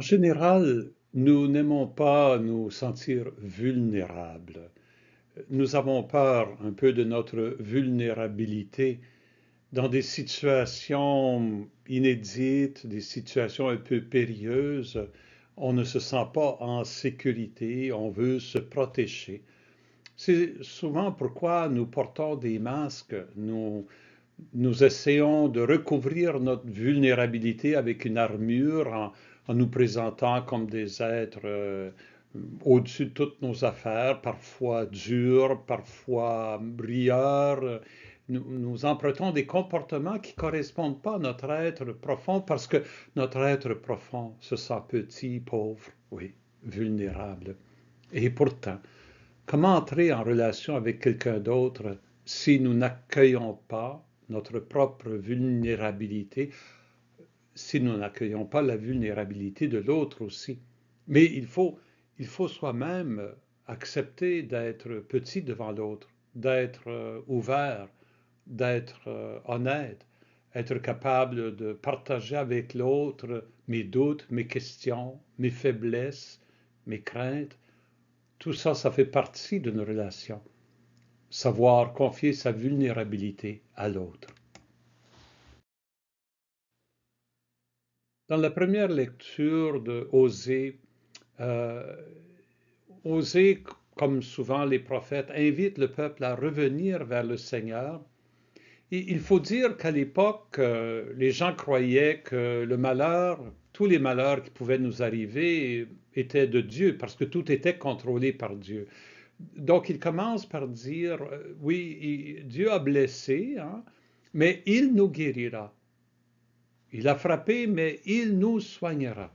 général, nous n'aimons pas nous sentir vulnérables. Nous avons peur un peu de notre vulnérabilité dans des situations inédites, des situations un peu périlleuses. On ne se sent pas en sécurité, on veut se protéger. C'est souvent pourquoi nous portons des masques, nous essayons de recouvrir notre vulnérabilité avec une armure en nous présentant comme des êtres au-dessus de toutes nos affaires, parfois durs, parfois rieurs. Nous empruntons des comportements qui ne correspondent pas à notre être profond parce que notre être profond se sent petit, pauvre, oui, vulnérable. Et pourtant, comment entrer en relation avec quelqu'un d'autre si nous n'accueillons pas notre propre vulnérabilité, si nous n'accueillons pas la vulnérabilité de l'autre aussi? Mais il faut soi-même accepter d'être petit devant l'autre, d'être ouvert, d'être honnête, être capable de partager avec l'autre mes doutes, mes questions, mes faiblesses, mes craintes. Tout ça, ça fait partie d'une relation. Savoir confier sa vulnérabilité à l'autre. Dans la première lecture de Osée, euh, Osée, comme souvent les prophètes, invite le peuple à revenir vers le Seigneur. Et il faut dire qu'à l'époque, les gens croyaient que le malheur, tous les malheurs qui pouvaient nous arriver étaient de Dieu, parce que tout était contrôlé par Dieu. Donc, il commence par dire, oui, Dieu a blessé, hein, mais il nous guérira. Il a frappé, mais il nous soignera.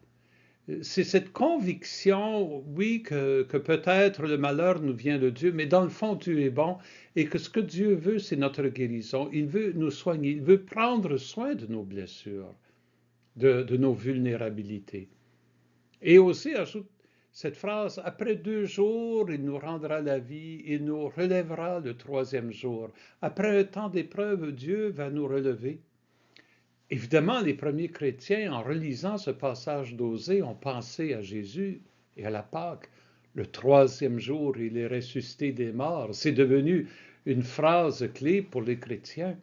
C'est cette conviction, oui, que peut-être le malheur nous vient de Dieu, mais dans le fond, Dieu est bon et que ce que Dieu veut, c'est notre guérison. Il veut nous soigner, il veut prendre soin de nos blessures, de nos vulnérabilités. Et aussi ajoute cette phrase, après 2 jours, il nous rendra la vie, il nous relèvera le troisième jour. Après un temps d'épreuve, Dieu va nous relever. Évidemment, les premiers chrétiens, en relisant ce passage d'Osée, ont pensé à Jésus et à la Pâque. Le troisième jour, il est ressuscité des morts. C'est devenu une phrase clé pour les chrétiens.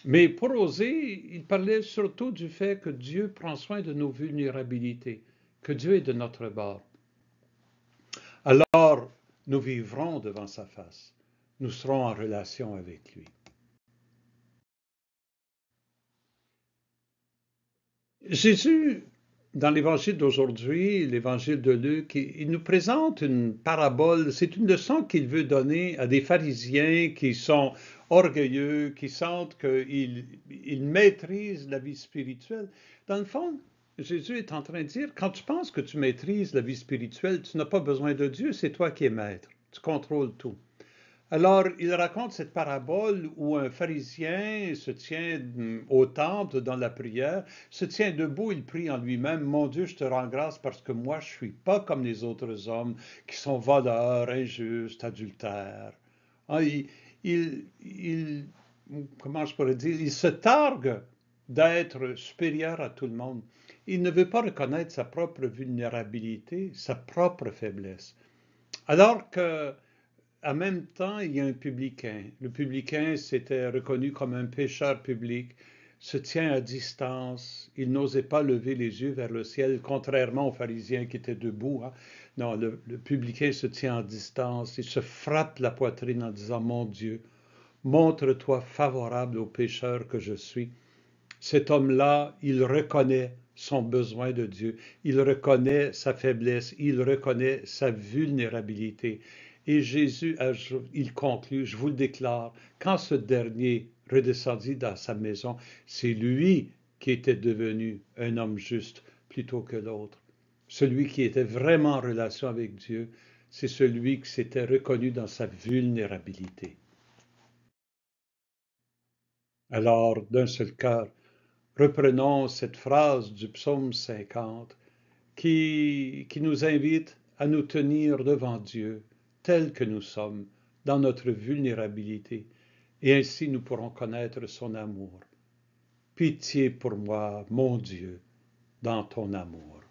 Mais pour Osée, il parlait surtout du fait que Dieu prend soin de nos vulnérabilités, que Dieu est de notre bord. Alors, nous vivrons devant sa face. Nous serons en relation avec lui. Jésus, dans l'évangile d'aujourd'hui, l'évangile de Luc, il nous présente une parabole. C'est une leçon qu'il veut donner à des pharisiens qui sont orgueilleux, qui sentent qu'ils maîtrisent la vie spirituelle. Dans le fond, Jésus est en train de dire, quand tu penses que tu maîtrises la vie spirituelle, tu n'as pas besoin de Dieu, c'est toi qui es maître. Tu contrôles tout. Alors, il raconte cette parabole où un pharisien se tient au temple dans la prière, se tient debout, il prie en lui-même, mon Dieu, je te rends grâce parce que moi, je ne suis pas comme les autres hommes qui sont voleurs, injustes, adultères. Hein, comment je pourrais dire, il se targue d'être supérieur à tout le monde. Il ne veut pas reconnaître sa propre vulnérabilité, sa propre faiblesse. Alors que en même temps, il y a un publicain. Le publicain s'était reconnu comme un pécheur public, se tient à distance, il n'osait pas lever les yeux vers le ciel, contrairement aux pharisiens qui étaient debout. Hein. Non, le publicain se tient à distance, il se frappe la poitrine en disant, mon Dieu, montre-toi favorable au pécheur que je suis. Cet homme-là, il reconnaît son besoin de Dieu, il reconnaît sa faiblesse, il reconnaît sa vulnérabilité. Et Jésus, il conclut, je vous le déclare, quand ce dernier redescendit dans sa maison, c'est lui qui était devenu un homme juste plutôt que l'autre. Celui qui était vraiment en relation avec Dieu, c'est celui qui s'était reconnu dans sa vulnérabilité. Alors, d'un seul cœur, reprenons cette phrase du psaume 50 qui nous invite à nous tenir devant Dieu tels que nous sommes, dans notre vulnérabilité, et ainsi nous pourrons connaître son amour. Pitié pour moi, mon Dieu, dans ton amour.